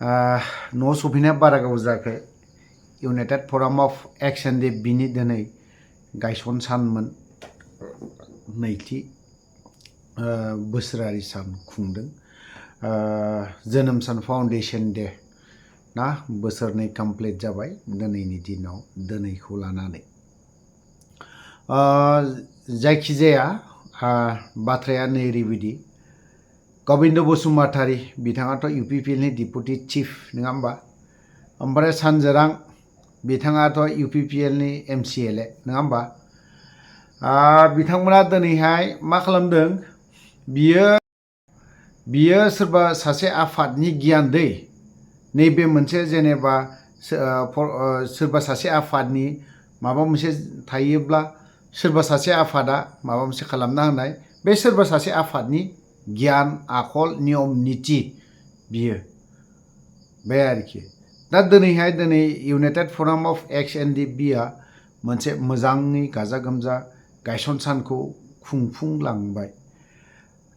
न' सफैनाया बारा गोबाव जायाखै इउनाइटेड फराम अफ एक्स एनडिएफबि दिनै गायसन सानमोन नैथि बोसोरारि सान खुंदों जोनोम सान फाउन्डेसन डे ना बोसोरनै कमप्लिट जाबाय दिनैनि दिनाव दिनैखौ लानानै जायखिजाया बाथ्राया नैरैबायदि G.basumatry बिथाङाथ' UPPLनि डिपुटि चिफ नङा होमबा ओमफ्राय सानजोरां बिथाङाथ' UPPLनि MCLA नङा होमबा बिथांमोना दिनैहाय मा खालामदों बियो सोरबा सासे आफादनि गियान दै नैबे मोनसे जेनेबा सोरबा सासे आफादनि माबा मोनसे थायोब्ला सोरबा सासे आफादा माबा मोनसे खालामना होनाय बे सोरबा सासे आफादनि गियान आखल नियम नीति बियो बे आरोखि दा दिनै इउनाइटेड फराम अफ एक्स एनडिएफबि आ मोनसे मोजाङै गाजा गोमजा गायसन सानखौ खुंफुंलांबाय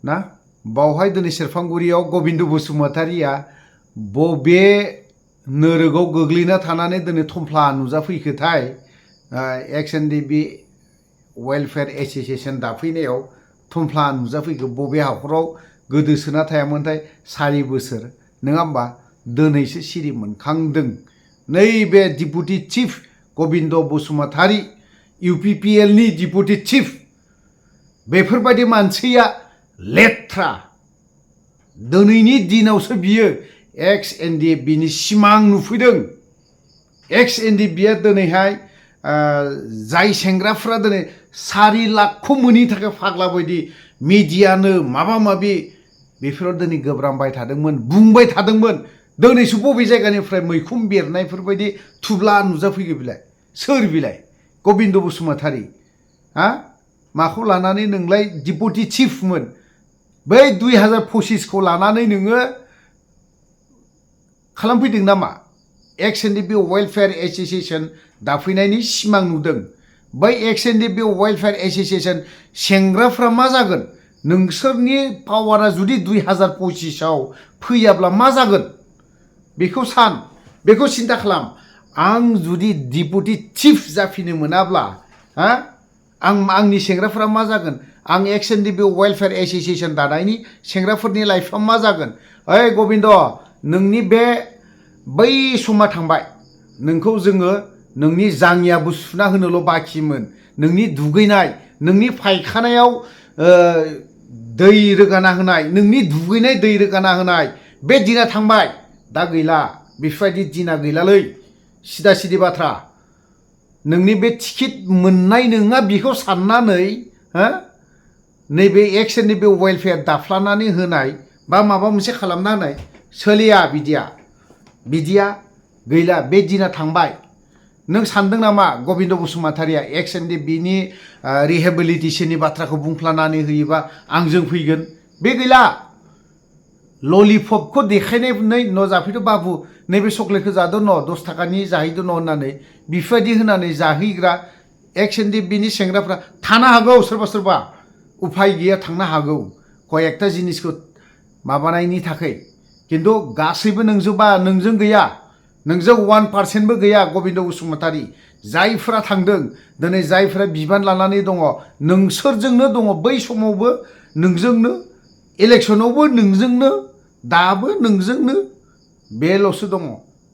ना बावहाय दिनै सेरफांगुरियाव G.basumatryआ बबे नोरोगाव गोग्लैना थानानै दिनै थमफ्ला नुजाफैखोथाय एक्स एनडिएफबि वेलफेयार एसोसिएशन दाफैनायाव थमफ्ला नुजाफैखो बबे हाखराव गोदोसोना थायामोनथाय 4 बोसोर नङा होमबा दिनैसो सिरि मोनखांदों नैबे डिपुटि चिफ G.basumatry UPPLनि डिपुटि चिफ बेफोरबायदि मानसिया लेथ्रा दिनैनि दिनावसो बियो एक्स एनडिएफबिनि सिमां नुफैदों एक्स एनडिएफबिआ दिनैहाय जाय सेंग्राफ्रा दिनै 4 लाखखौ मोनैनि थाखाय फाग्ला बायदि मिडियानो माबा माबि बेफोराव दिनै गोब्रामबाय थादोंमोन बुंबाय थादोंमोन दिनैसो बबे जायगानिफ्राय मैखुम बेरनायफोरबायदि थुब्ला नुजाफैयो बिलाय सोर बिलाय G.basumatry माखौ लानानै नोंलाय डिपुटि चिफमोन बै 2025 खौ लानानै नोङो खालामफैदों नामा एक्स एनडिएफबि वेलफेयार एसोसिएशन दाफैनायनि सिमां नुदों by x NDFB welfare association सेंग्राफ्रा मा जागोन नोंसोरनि पावारा जुदि 2025 आव फैयाब्ला मा जागोन बेखौ सान बेखौ सिन्ता खालाम आं जुदि डिपुटि चिफ जाफिनो मोनाब्ला आंनि सेंग्राफ्रा मा जागोन आं एक्स एनडिएफबि वेलफेयार एसोसिएशन दानायनि सेंग्राफोरनि लाइफआ मा जागोन ओइ गोबिन्द नोंनि बै समा थांबाय नोंखौ जोङो नोंनि जाङियाबो सुना होनोल' बाखिमोन नोंनि दुगैनाय नोंनि फायखानायाव दै रोगाना होनाय नोंनि दुगैनाय दै रोगाना होनाय बे दिना थांबाय दा गैला बेफोरबायदि दिना गैलालै सिदा सिदि बाथ्रा नोंनि बे टिकेट मोननाय नङा बेखौ साननानै नैबे एक्स एनडिएफबि वेलफेयार दाफ्लानानै होनाय बा माबा मोनसे खालामना होनाय सोलिया बिदिया गैला बे दिना थांबाय नों सानदों नामा G.basumatryआ एक्स एनडिएफबिनि रिहेबिलिटेशननि बाथ्राखौ बुंफ्लानानै होयोबा आंजों फैगोन बे गैला ललिपपखौ देखायनानै न' जाफैदो बाबु नैबे चक्लेटखौ जादो न' 10 थाखानि जाहैदो न' होननानै बेफोरबायदि होनानै जाहैग्रा एक्स एनडिएफबिनि सेंग्राफ्रा थानो हागौ सोरबा उफाय गैया थांनो हागौ कयेकटा जिनिसखौ माबानायनि थाखाय किन्तु गासैबो नोंजों गैया नोंजों 1% बो गैया G.basumatry जायफोरा थांदों दिनै जायफोरा बिबान लानानै दङ नोंसोरजोंनो दङ बै समावबो नोंजोंनो इलेक्शनावबो नोंजोंनो दाबो नोंजोंनो बेल'सो दङ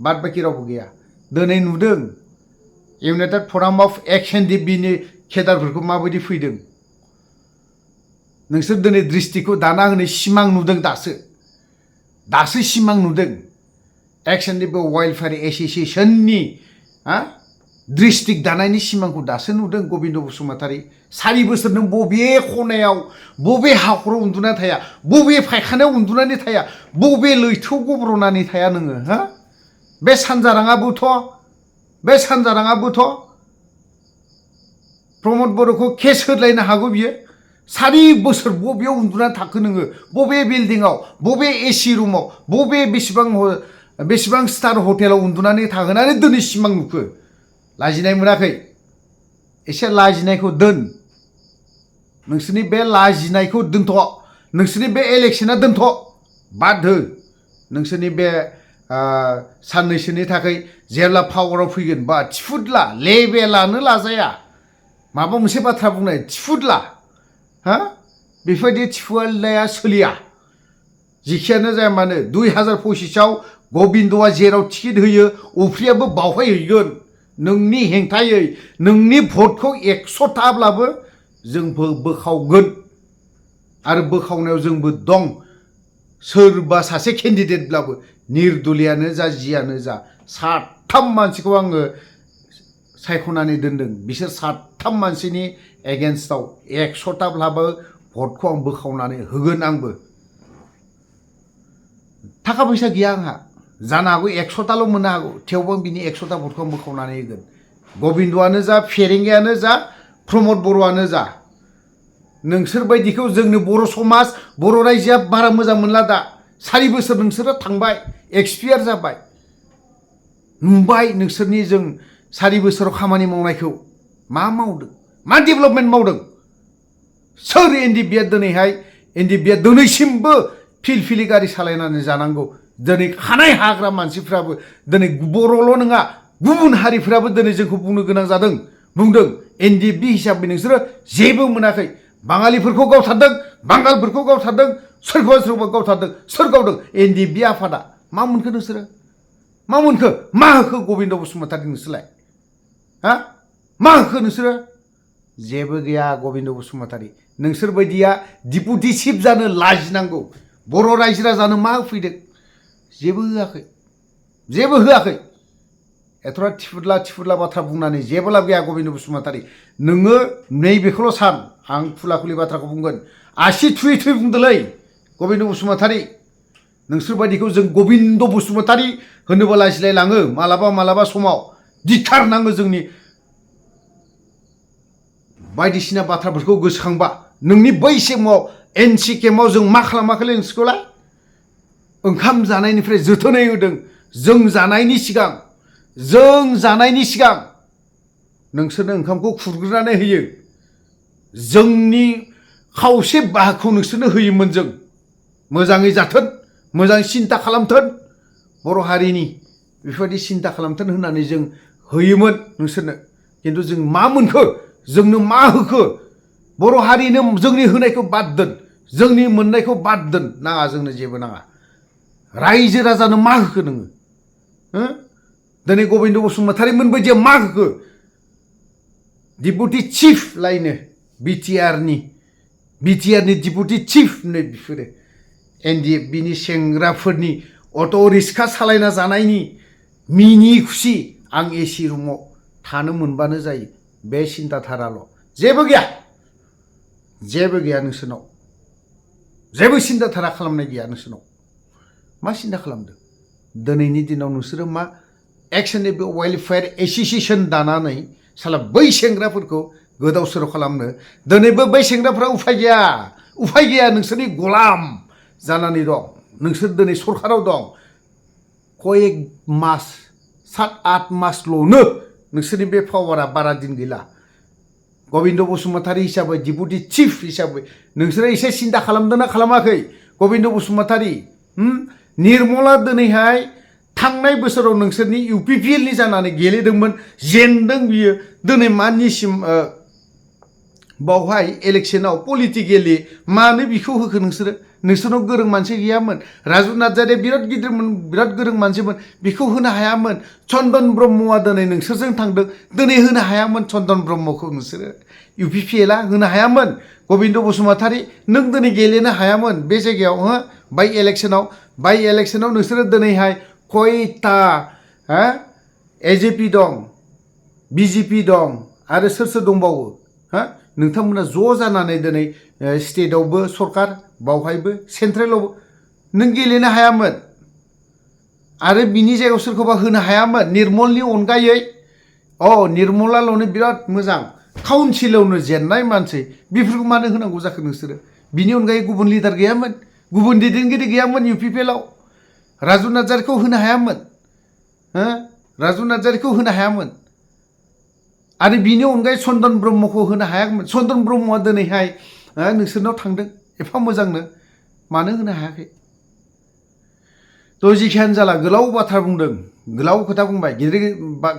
बाद बाखि रावबो गैया दिनै नुदों इउनाइटेड फराम अफ एक्स एनडिएफबिनि केडारफोरखौ माबायदि फैदों नोंसोर दिनै डिस्ट्रिक्टखौ दाना होनाय सिमां नुदों दासो सिमां नुदों एक्स एनडिएफबि वेलफेयार एसोसिएशननि डिस्ट्रिक्ट दानायनि सिमांखौ दासो नुदों G.basumatry 4 बोसोर नों बबे खनायाव बबे हाखराव उन्दुना थाया बबे फायखानायाव उन्दुनानै थाया बबे लैथोआव गब्रनानै थाया नोङो बे सानजाराङाबोथ' प्रमद बर'खौ केस होलायनो हागौ बियो 4 बोसोर बबेयाव उन्दुनानै थाखो नोङो बबे बिल्डिंआव बबे एसि रुमाव बबे बेसेबां स्टार हटेलाव उन्दुनानै थाहोनानै दिनै सिमां नुखो लाजिनाय मोनाखै एसे लाजिनायखौ दोन नोंसोरनि बे लाजिनायखौ दोनथ' नोंसोरनि बे इलेक्शना दोनथ' बाद हो नोंसोरनि बे साननैसोनि थाखाय जेब्ला पावाराव फैगोन बा थिफुदला लेबेलानो लाजाया माबा मोनसे बाथ्रा बुंनाय थिफुदला हा बेफोरबायदि थिफुदलाया सोलिया जिखियानो जाया मानो 2025 गबिन्दआ जेराव टिकेट होयो उफ्रियाबो बावहाय हैगोन नोंनि हेंथायै नोंनि भटखौ 100थाब्लाबो जोंबो बोखावगोन आरो बोखावनायाव जोंबो दं सोरबा सासे केन्डिडेटब्लाबो निर्दलियानो जा जियानो जा 7 मानसिखौ आङो सायख'नानै दोनदों बिसोर 7 मानसिनि एगेन्स्टआव 100थाब्लाबो भटखौ आं बोखावनानै होगोन आंबो थाखा फैसा गैया आंहा जानो हागौ 100थाल' मोननो हागौ थेवबो बिनि 100था भटखौ आं बोखावनानै होगोन गबिन्दआनो जा फेरेंगायानो जा प्रमद बर'आनो जा नोंसोर बायदिखौ जोंनि बर' समाज बर' रायजोआ बारा मोजां मोनला दा 4 बोसोर नोंसोरो थांबाय एक्सपायार जाबाय नुबाय नोंसोरनि जों 4 बोसोराव खामानि मावनायखौ मा मावदों मा डेभेलपमेन्ट मावदों सोर एनडिएफबिआ दिनैहाय एनडिएफबिआ दिनैसिमबो फिलफिलि गारि सालायनानै जानांगौ दिनै खानाय हाग्रा मानसिफ्राबो दिनै बर'ल' नङा गुबुन हारिफ्राबो दिनै जोंखौ बुंनो गोनां जादों बुंदों एनडिएफबि हिसाबै नोंसोरो जेबो मोनाखै बाङालिफोरखौ गावथारदों बांगालफोरखौ गावथारदों सोरखौबा गावथारदों सोर गावदों एनडिएफबि आफादा मा मोनखो नोंसोरो मा मोनखो मा होखो गबिन्द बसुमतारी नोंसोरलाय हा मा होखो नोंसोरो जेबो गैया गबिन्द बसुमतारी नोंसोर बायदिया डिपुटि चिफ जानो लाजिनांगौ बर' रायजो राजानो मा होफैदों जेबो होआखै एथ'रा थिफुदला बाथ्रा बुंनानै जेबो लाब गैया गबिन्द बसुमतारी नोङो नैबेखौल' सान आं खुला-खुलि बाथ्राखौ बुंगोन आसि थुयै बुंदोलै गबिन्द बसुमतारी नोंसोर बायदिखौ जों गबिन्द बसुमतारी होनोबा लाजिलाय लाङो मालाबा समाव दिथारनाङो जोंनि बायदिसिना बाथ्राफोरखौ गोसोखांबा नोंनि बै समाव एनसि केम्पआव जों मा खालामाखैलै नोंसोरखौलाय ओंखाम जानायनिफ्राय जोथोनै होदों जों जानायनि सिगां नोंसोरनो ओंखामखौ खुरग्रोनानै होयो जोंनि खावसे बाहागोखौ नोंसोरनो होयोमोन जों मोजाङै जाथों मोजां सिन्ता खालामथों बर' हारिनि बेफोरबायदि सिन्ता खालामथों होननानै जों होयोमोन नोंसोरनो खिन्थु जों मा मोनखो जोंनो मा होखो बर' हारिनो जोंनि होनायखौ बाद दोन जोंनि मोननायखौ बाद दोन नाङा जोंनो जेबो नाङा रायजो राजानो मा होखो नोङो दिनै गबिन्द बसुमतारी मोनबायदिया मा होखो डिपुटि चिफ लायनो बिटिआरनि डिपुटि चिफ नै बिसोरो एनडिएफबिनि सेंग्राफोरनि अट' रिक्सा सालायना जानायनि मिनि खुसि आं एसि रुमाव थानो मोनबानो जायो बे सिन्ताधाराल' जेबो गैया नोंसोरनाव जेबो सिन्ताधारा खालामनाय गैया नोंसोरनाव मा सिन्ता खालामदों दिनैनि दिनाव नोंसोरो मा एक्सन बे वेलफेयार एस'सिएसन दानानै साला बै सेंग्राफोरखौ गोदाव सोराव खालामनो दिनैबो बै सेंग्राफ्रा उफाय गैया नोंसोरनि गलाम जानानै दं नोंसोर दिनै सरकाराव दं कयेक मास 7-8 मासल'नो नोंसोरनि बे पावारा बारा दिन गैला गबिन्द बसुमतारी हिसाबै डिपुटि चिफ हिसाबै नोंसोरो एसे सिन्ता खालामदोंना खालामाखै गबिन्द बसुमतारी निर्मला दिनैहाय थांनाय बोसोराव नोंसोरनि इउपिपिएलनि जानानै गेलेदोंमोन जेनदों बियो दिनै मानिसिम बावहाय इलेक्शनाव पलिटिकेलि मानो बिखौ होखो नोंसोरनाव गोरों मानसि गैयामोन राजु नार्जारिया बिराद गोरों मानसिमोन बिखौ होनो हायामोन चन्दन ब्रह्मआ दिनै नोंसोरजों थांदों दिनै होनो हायामोन चन्दन ब्रह्मखौ नोंसोरो इउपिपिएलआ होनो हायामोन गबिन्द बसुमतारी नों दिनै गेलेनो हायामोन बे जायगायाव बाइ इलेक्शनाव नोंसोरो दिनैहाय खयथा एजेपि दं बिजेपि दं आरो सोर दंबावो नोंथांमोना ज' जानानै दिनै स्टेटआवबो सरकार बावहायबो सेन्ट्रेलावबो नों गेलेनो हायामोन आरो बिनि जायगायाव सोरखौबा होनो हायामोन निर्मलनि अनगायै निर्मलाल'नो बिराद मोजां काउन्सिलावनो जेननाय मानसि बेफोरखौ मानो होनांगौ जाखो नोंसोरो बिनि अनगायै गुबुन लिडार गैयामोन गुबुन दैदेनगिरि गैयामोन इउपिपिएलआव राजु नार्जारिखौ होनो हायामोन आरो बिनि अनगायै चन्दन ब्रह्मखौ होनो हायामोन चन्दन ब्रह्मआ दिनैहाय नोंसोरनाव थांदों एफा मोजांनो मानो होनो हायाखै तो जिखियानो जाला गोलाव बाथ्रा बुंदों गोलाव खोथा बुंबाय गिदिर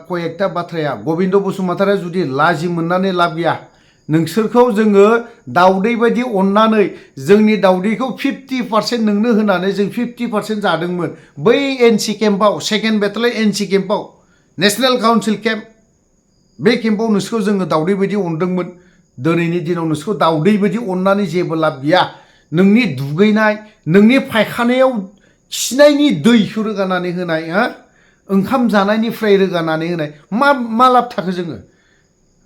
कयेकथा बाथ्राया गबिन्द बसुमतारिया जुदि लाजि मोननानै लाब गैया नोंसोरखौ जोङो दाउदै बायदि अननानै जोंनि दाउदैखौ 50% नोंनो होनानै जों 50% जादोंमोन बै एनसि केम्पआव सेकेन्ड बेटालियन एनसि केम्पआव नेशनेल काउन्सिल केम्प बे केम्पआव नोंसोरखौ जोङो दाउदै बायदि अनदोंमोन दिनैनि दिनाव नोंसोरखौ दाउदै बायदि अननानै जेबो लाब गैया नोंनि दुगैनाय नोंनि फायखानायाव खिनायनि दैखौ रोगानानै होनाय ओंखाम जानायनिफ्राय रोगानानै होनाय मा लाब थाखो जोङो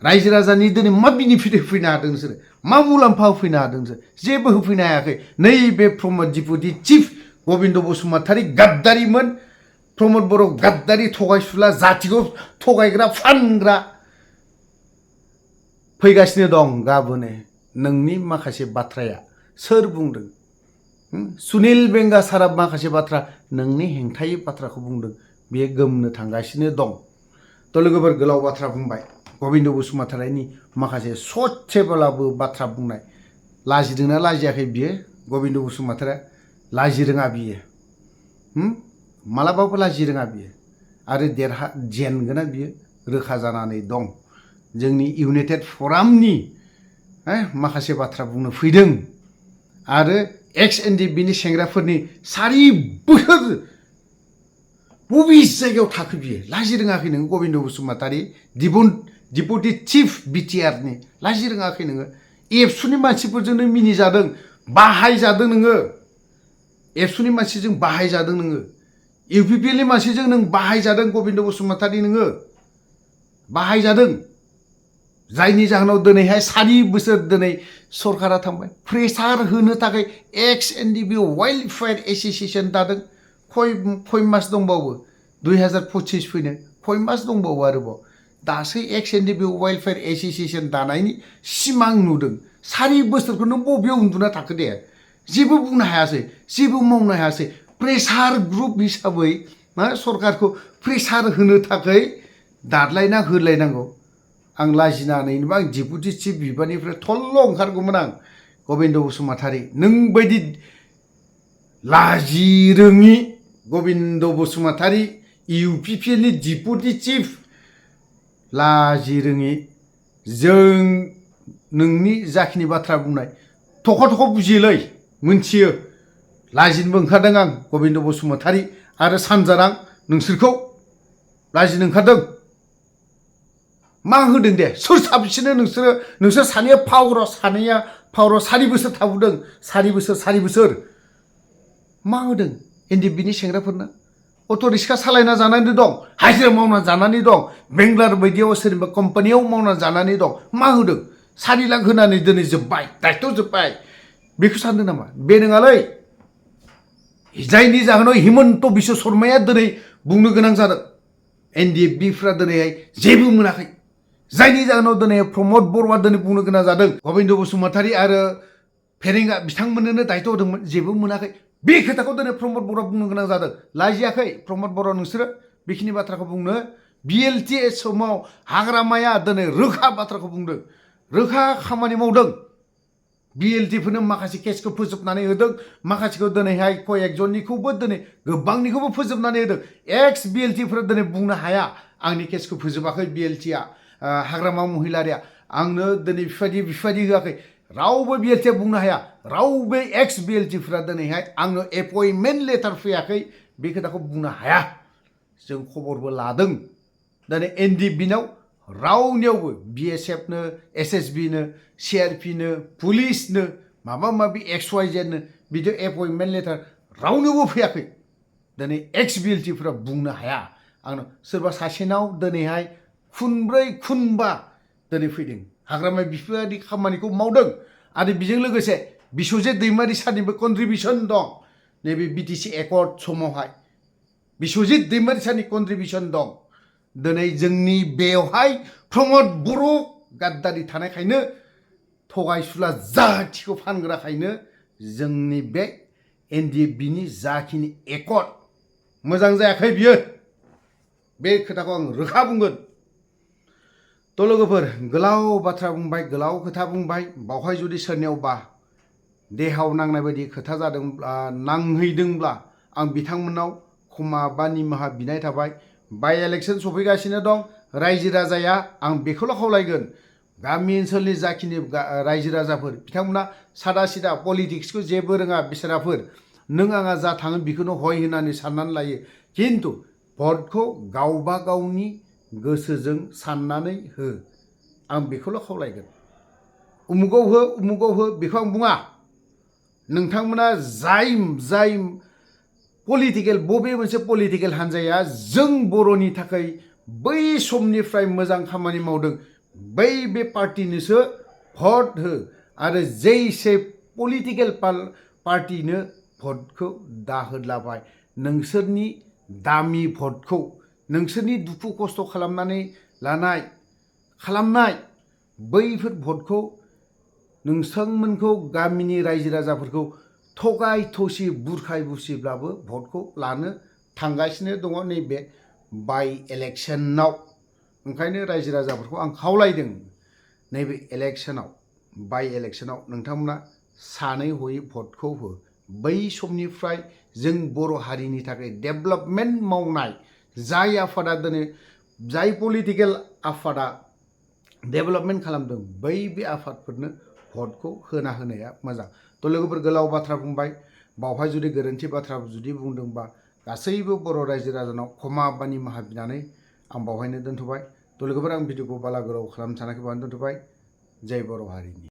रायजो राजानि दिनै मा बेनिफिट होफैनो हादों नोंसोरो मा मुलाम्फा होफैनो हादों नोंसोर जेबो होफैनो हायाखै नैबे प्रमद डिपुटि चिफ गबिन्द बसुमतारि गाद्दारिमोन प्रमद बर' गाद्दारि थगायसुला जातिखौ थगायग्रा फानग्रा फैगासिनो दं गाबोनो नोंनि माखासे बाथ्राया सोर बुंदों सुनिल बेंगा सारा माखासे बाथ्रा नोंनि हेंथायै बाथ्राखौ बुंदों बेयो गोमनो थांगासिनो दं तो लोगोफोर गोलाव बाथ्रा बुंबाय गबिन्द बसुमतारिनि माखासे ससेब्लाबो बाथ्रा बुंनाय लाजिदोंना लाजियाखै बियो गबिन्द बसुमतारिया लाजि रोङा बियो मालाबाबो लाजि रोङा बियो आरो जेनगोना बियो रोखा जानानै दं जोंनि इउनाइटेड फरामनि माखासे बाथ्रा बुंनो फैदों आरो एक्स एनडिएफबिनि सेंग्राफोरनि 4 बोसोर बबे जायगायाव थाखो बियो लाजि रोङाखै नोङो गबिन्द बसुमतारि डिपुटि चिफ बिटिआरनि लाजि रोङाखै नोङो एबसुनि मानसिफोरजोंनो मिनिजादों बाहायजादों नोङो एबसुनि मानसिजों बाहायजादों नोङो इउपिपिएलनि मानसिजों नों बाहायजादों गबिन्द बसुमतारि नोङो बाहायजादों जायनि जाहोनाव दिनैहाय 4 बोसोर दिनै सरकारा थांबाय प्रेसार होनो थाखाय एक्स एनडिएफबि वेलफेयार एसोसिएशन दादों खय मास दंबावो 2025 फैनो खय मास दंबावो आरोबाव दासो एक्स एनडिएफबि वेलफेयार एसोसिएशन दानायनि सिमां नुदों 4 बोसोरखौ नों बबेयाव उन्दुना थाखो दे जेबो बुंनो हायासै जेबो मावनो हायासै प्रेसार ग्रुप हिसाबै सरकारखौ प्रेसार होनो थाखाय दादलायना होलायनांगौ आं लाजिनानैनोबा आं डिपुटि चिफ बिबाननिफ्राय थल्ल' ओंखारगौमोन आं गबिन्द बसुमतारि नों बायदि लाजि रोङि गबिन्द बसुमतारि इउपिपिएलनि डिपुटि चिफ लाजि रोङि जों नोंनि जाखिनि बाथ्रा बुंनाय थख' बुजियोलै मोनथियो लाजिनोबो ओंखारदों आं गबिन्द बसुमतारि आरो सानजारां नोंसोरखौ लाजिनो ओंखारदों मा होदों दे सोर साबसिनो नोंसोर सानैया पावाराव 4 बोसोर थाबोदों 4 बोसोर मा होदों एनडिएफबिनि सेंग्राफोरनो अट' रिक्सा सालायना जानानै दं हाजिरा मावना जानानै दं बेंगलार बायदियाव सोरनिबा कम्पानियाव मावना जानानै दं मा होदों 4 लाख होनानै दिनै जोब्बाय दायथ' जोब्बाय बेखौ सानदों नामा बे नङालै जायनि जाहोनाव हिमन्त बिश्व शर्माया दिनै बुंनो गोनां जादों एनडिएफबिफ्रा दिनैहाय जेबो मोनाखै जायनि जाहोनाव दिनै प्रमद बर'आ दिनै बुंनो गोनां जादों गबिन्द बसुमतारि आरो फेरेंगा बिथांमोननोनो दायथ' होदोंमोन जेबो मोनाखै बे खोथाखौ दिनै प्रमद बर'आ बुंनो गोनां जादों लाजियाखै प्रमद बर' नोंसोरो बेखिनि बाथ्राखौ बुंनो बिएलटि समाव हाग्रामाया दिनै रोखा बाथ्राखौ बुंदों रोखा खामानि मावदों बिएलटिफोरनो माखासे केसखौ फोजोबनानै होदों माखासेखौ दिनैहाय कयेकजननिखौबो दिनै गोबांनिखौबो फोजोबनानै होदों एक्स बिएलटिफोरा दिनै बुंनो हाया आंनि केसखौ फोजोबाखै बिएलटिआ हाग्रामा महिलारिया आंनो दिनै बेफोरबायदि होआखै रावबो बिएलटिआ बुंनो हाया रावबो एक्स बिएलटिफोरा दिनैहाय आंनो एपइन्टमेन्ट लेटार फैयाखै बे खोथाखौ बुंनो हाया जों खबरबो लादों दिनै एनडिएफबिनाव रावनियावबो बिएसएफनो एसएसबिनो सिआरपिनो पुलिसनो माबा माबि XYZनो बिदि एपइन्टमेन्ट लेटार रावनोबो फैयाखै दिनै एक्स बिएलटिफोरा बुंनो हाया आंनो सोरबा सासेनाव दिनैहाय खुनब्रै खुनबा दिनै फैदों हाग्रामा बेफोरबायदि खामानिखौ मावदों आरो बेजों लोगोसे बिस्वजित दैमारि सारनिबो कन्ट्रिबिउसन दं नैबे बिटिसि एकर्ड समावहाय बिस्वजित दैमारि सारनि कन्ट्रिबिउसन दं दिनै जोंनि बेवहाय प्रमद बर' गाद्दारि थानायखायनो थगायसुला जाथिखौ फानग्राखायनो जोंनि बे एनडिएफबिनि जाखिनि एकर्ड मोजां जायाखै बियो बे खोथाखौ आं रोखा बुंगोन तो लोगोफोर गोलाव बाथ्रा बुंबाय गोलाव खोथा बुंबाय बावहाय जुदि सोरनियावबा देहायाव नांनाय बायदि खोथा जादोंब्ला नांहैदोंब्ला आं बिथांमोननाव क्षमा बा निमाहा बिनाय थाबाय। बाय इलेक्शन सफैगासिनो दं। रायजो राजाया आं बेखौल' खावलायगोन, गामि ओनसोलनि जाखिनि रायजो राजाफोर बिथांमोना सादा सिदा पलिटिक्सखौ जेबो रोङा बिसोराफोर, नों आंहा जा थाङो बेखौनो हय होननानै साननानै लायो। खिन्थु भटखौ गावबा गावनि गोसोजों साननानै हो, आं बेखौल' खावलायगोन। उमुगाव हो बेखौ आं बुङा। नोंथांमोना जाय पलिटिकेल बबे मोनसे पलिटिकेल हान्जाया जों बर'नि थाखाय बै समनिफ्राय मोजां खामानि मावदों बै बे पार्टिनोसो भट हो आरो जैसे पलिटिकेल पार्टिनो भटखौ दाहोदलाबाय। नोंसोरनि दामि भटखौ, नोंसोरनि दुखु खस्थ' खालामनाय बैफोर भटखौ नोंथांमोनखौ गामिनि रायजो राजाफोरखौ थगाय थसि बुरखाय बुसिब्लाबो भटखौ लानो थांगासिनो दङ नैबे बाय इलेक्शनाव। ओंखायनो रायजो राजाफोरखौ आं खावलायदों, नैबे इलेक्शनाव बाय इलेक्शनाव नोंथांमोना सानै हयै भटखौ हो। बै समनिफ्राय जों बर' हारिनि थाखाय डेभेलपमेन्ट मावनाय जाय आफादा दिनै, जाय पलिटिकेल आफादा डेभेलपमेन्ट खालामदों बै बे आफादफोरनो भटखौ होनाया मोजां। तो लोगोफोर गोलाव बाथ्रा बुंबाय, बावहाय जुदि गोरोन्थि बाथ्रा जुदि बुंदोंबा गासैबो बर' रायजो राजानाव क्षमा बा निमाहा बिनानै आं बावहायनो दोनथ'बाय। तो लोगोफोर आं भिडिअखौ बाला गोलाव खालामनो सानाखै, बावहायनो दोनथ'बाय। जय बर' हारिनि।